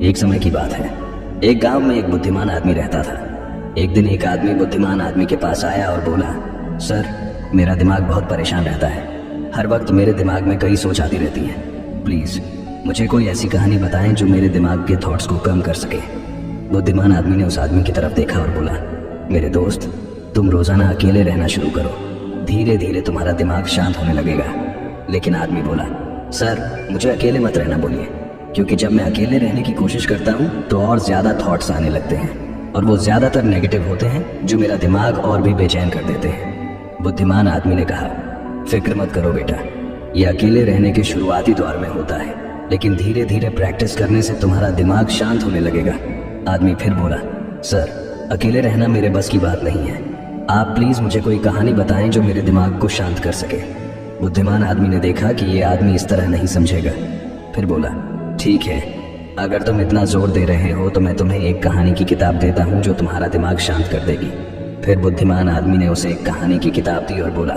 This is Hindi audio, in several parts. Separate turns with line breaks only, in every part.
एक समय की बात है। एक गांव में एक बुद्धिमान आदमी रहता था। एक दिन एक आदमी बुद्धिमान आदमी के पास आया और बोला, सर, मेरा दिमाग बहुत परेशान रहता है। हर वक्त मेरे दिमाग में कई सोच आती रहती हैं। प्लीज मुझे कोई ऐसी कहानी बताएं जो मेरे दिमाग के थॉट्स को कम कर सके। बुद्धिमान आदमी ने उस आदमी की तरफ देखा और बोला, मेरे दोस्त, तुम रोजाना अकेले रहना शुरू करो। धीरे धीरे तुम्हारा दिमाग शांत होने लगेगा। लेकिन आदमी बोला, सर, मुझे अकेले मत रहना बोलिए, क्योंकि जब मैं अकेले रहने की कोशिश करता हूँ तो और ज्यादा थॉट्स आने लगते हैं और वो ज्यादातर नेगेटिव होते हैं जो मेरा दिमाग और भी बेचैन कर देते हैं। बुद्धिमान आदमी ने कहा, फिक्र मत करो बेटा, ये अकेले रहने के शुरुआती दौर में होता है, लेकिन धीरे धीरे प्रैक्टिस करने से तुम्हारा दिमाग शांत होने लगेगा। आदमी फिर बोला, सर, अकेले रहना मेरे बस की बात नहीं है। आप प्लीज मुझे कोई कहानी बताएं जो मेरे दिमाग को शांत कर सके। बुद्धिमान आदमी ने देखा कि ये आदमी इस तरह नहीं समझेगा। फिर बोला, ठीक है, अगर तुम इतना जोर दे रहे हो तो मैं तुम्हें एक कहानी की किताब देता हूँ जो तुम्हारा दिमाग शांत कर देगी। फिर बुद्धिमान आदमी ने उसे एक कहानी की किताब दी और बोला,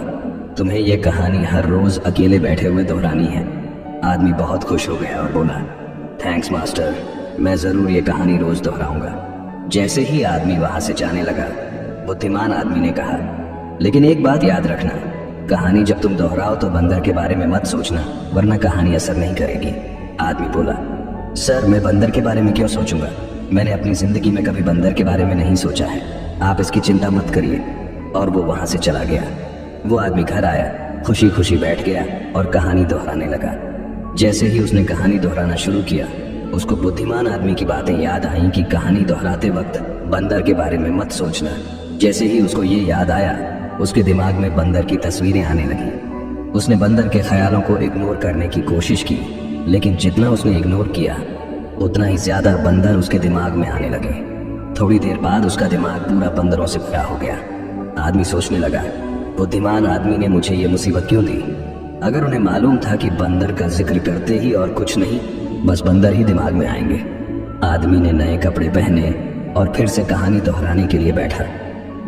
तुम्हें यह कहानी हर रोज अकेले बैठे हुए दोहरानी है। आदमी बहुत खुश हो गया और बोला, थैंक्स मास्टर, मैं जरूर ये कहानी रोज दोहराऊंगा। जैसे ही आदमी वहां से जाने लगा, बुद्धिमान आदमी ने कहा, लेकिन एक बात याद रखना, कहानी जब तुम दोहराओ तो बंदर के बारे में मत सोचना, वरना कहानी असर नहीं करेगी। आदमी बोला, सर, मैं बंदर के बारे में क्यों सोचूंगा? मैंने अपनी जिंदगी में कभी बंदर के बारे में नहीं सोचा है। आप इसकी चिंता मत करिए। और वो वहां से चला गया। वो आदमी घर आया, खुशी खुशी बैठ गया और कहानी दोहराने लगा। जैसे ही उसने कहानी दोहराना शुरू किया, उसको बुद्धिमान आदमी की बातें याद आई कि कहानी दोहराते वक्त बंदर के बारे में मत सोचना। जैसे ही उसको ये याद आया, उसके दिमाग में बंदर की तस्वीरें आने लगी। उसने बंदर के ख्यालों को इग्नोर करने की कोशिश की, लेकिन जितना उसने इग्नोर किया उतना ही ज्यादा बंदर उसके दिमाग में आने लगे। थोड़ी देर बाद उसका दिमाग पूरा बंदरों से भरा हो गया। आदमी सोचने लगा, बुद्धिमान आदमी ने मुझे ये मुसीबत क्यों दी? अगर उन्हें मालूम था कि बंदर का जिक्र करते ही और कुछ नहीं, बस बंदर ही दिमाग में आएंगे। आदमी ने नए कपड़े पहने और फिर से कहानी दोहराने के लिए बैठा।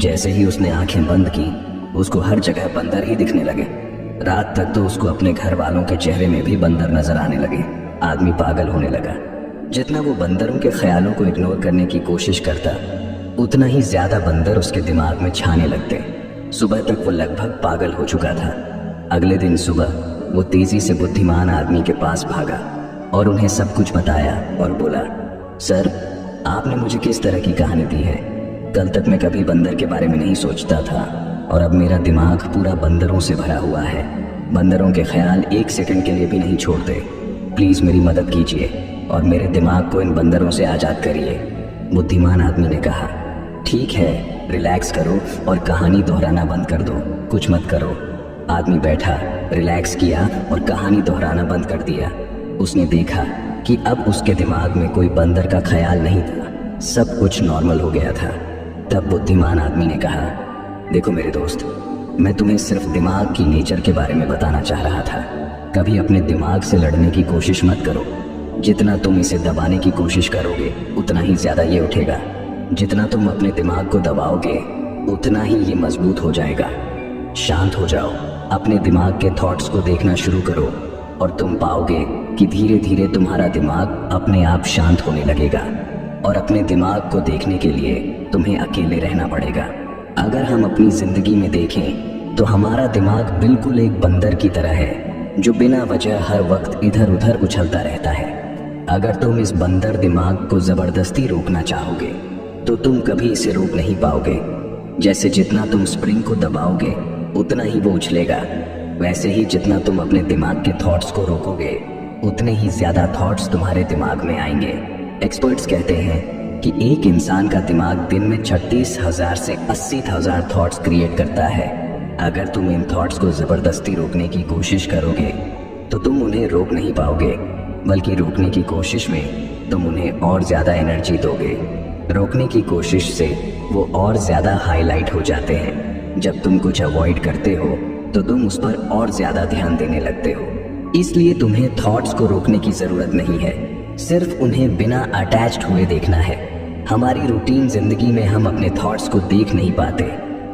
जैसे ही उसने आंखें बंद की, उसको हर जगह बंदर ही दिखने लगे। रात तक तो उसको अपने घर वालों के चेहरे में भी बंदर नजर आने लगे। आदमी पागल होने लगा। जितना वो बंदरों के ख्यालों को इग्नोर करने की कोशिश करता, उतना ही ज्यादा बंदर उसके दिमाग में छाने लगते। सुबह तक वो लगभग पागल हो चुका था। अगले दिन सुबह वो तेजी से बुद्धिमान आदमी के पास भागा और उन्हें सब कुछ बताया और बोला, सर, आपने मुझे किस तरह की कहानी दी है? कल तक मैं कभी बंदर के बारे में नहीं सोचता था और अब मेरा दिमाग पूरा बंदरों से भरा हुआ है। बंदरों के ख्याल एक सेकंड के लिए भी नहीं छोड़ते। प्लीज मेरी मदद कीजिए और मेरे दिमाग को इन बंदरों से आजाद करिए। बुद्धिमान आदमी ने कहा, ठीक है, रिलैक्स करो और कहानी दोहराना बंद कर दो, कुछ मत करो। आदमी बैठा, रिलैक्स किया और कहानी दोहराना बंद कर दिया। उसने देखा कि अब उसके दिमाग में कोई बंदर का ख्याल नहीं था, सब कुछ नॉर्मल हो गया था। तब बुद्धिमान आदमी ने कहा, देखो मेरे दोस्त, मैं तुम्हें सिर्फ दिमाग की नेचर के बारे में बताना चाह रहा था। कभी अपने दिमाग से लड़ने की कोशिश मत करो। जितना तुम इसे दबाने की कोशिश करोगे उतना ही ज्यादा ये उठेगा। जितना तुम अपने दिमाग को दबाओगे उतना ही ये मजबूत हो जाएगा। शांत हो जाओ, अपने दिमाग के थॉट्स को देखना शुरू करो और तुम पाओगे कि धीरे धीरे तुम्हारा दिमाग अपने आप शांत होने लगेगा। और अपने दिमाग को देखने के लिए तुम्हें अकेले रहना पड़ेगा। अगर हम अपनी जिंदगी में देखें तो हमारा दिमाग बिल्कुल एक बंदर की तरह है जो बिना वजह हर वक्त इधर उधर उछलता रहता है। अगर तुम इस बंदर दिमाग को जबरदस्ती रोकना चाहोगे तो तुम कभी इसे रोक नहीं पाओगे। जैसे जितना तुम स्प्रिंग को दबाओगे उतना ही वो उछलेगा, वैसे ही जितना तुम अपने दिमाग के थॉट्स को रोकोगे उतने ही ज्यादा थॉट्स तुम्हारे दिमाग में आएंगे। एक्सपर्ट्स कहते हैं कि एक इंसान का दिमाग दिन में 36,000 से 80,000 थॉट्स क्रिएट करता है। अगर तुम इन थॉट्स को जबरदस्ती रोकने की कोशिश करोगे तो तुम उन्हें रोक नहीं पाओगे, बल्कि रोकने की कोशिश में तुम उन्हें और ज्यादा एनर्जी दोगे। रोकने की कोशिश से वो और ज्यादा हाईलाइट हो जाते हैं। जब तुम कुछ अवॉइड करते हो तो तुम उस पर और ज्यादा ध्यान देने लगते हो। इसलिए तुम्हें थॉट्स को रोकने की जरूरत नहीं है, सिर्फ उन्हें बिना अटैच्ड हुए देखना है। हमारी रूटीन जिंदगी में हम अपने थॉट्स को देख नहीं पाते,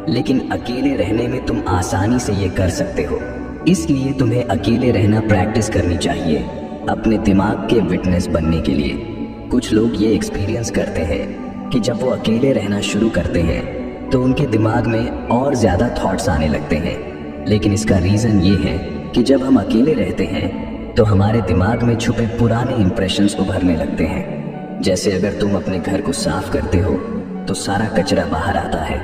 लेकिन अकेले रहने में तुम आसानी से ये कर सकते हो। इसलिए तुम्हें अकेले रहना प्रैक्टिस करनी चाहिए अपने दिमाग के विटनेस बनने के लिए। कुछ लोग ये एक्सपीरियंस करते हैं कि जब वो अकेले रहना शुरू करते हैं तो उनके दिमाग में और ज़्यादा थॉट्स आने लगते हैं। लेकिन इसका रीज़न ये है कि जब हम अकेले रहते हैं तो हमारे दिमाग में छुपे पुराने इंप्रेशंस उभरने लगते हैं। जैसे अगर तुम अपने घर को साफ करते हो तो सारा कचरा बाहर आता है,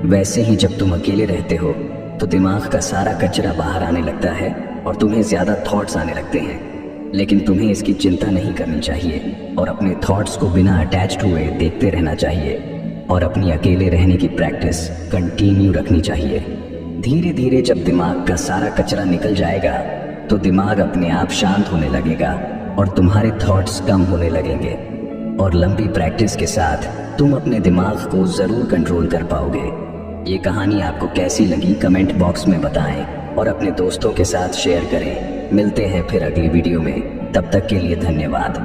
वैसे ही जब तुम अकेले रहते हो तो दिमाग का सारा कचरा बाहर आने लगता है और तुम्हें ज़्यादा थॉट्स आने लगते हैं। लेकिन तुम्हें इसकी चिंता नहीं करनी चाहिए और अपने थॉट्स को बिना अटैच्ड हुए देखते रहना चाहिए और अपनी अकेले रहने की प्रैक्टिस कंटिन्यू रखनी चाहिए। धीरे धीरे जब दिमाग का सारा कचरा निकल जाएगा तो दिमाग अपने आप शांत होने लगेगा और तुम्हारे थॉट्स कम होने लगेंगे और लंबी प्रैक्टिस के साथ तुम अपने दिमाग को ज़रूर कंट्रोल कर पाओगे। ये कहानी आपको कैसी लगी कमेंट बॉक्स में बताएं और अपने दोस्तों के साथ शेयर करें। मिलते हैं फिर अगली वीडियो में, तब तक के लिए धन्यवाद।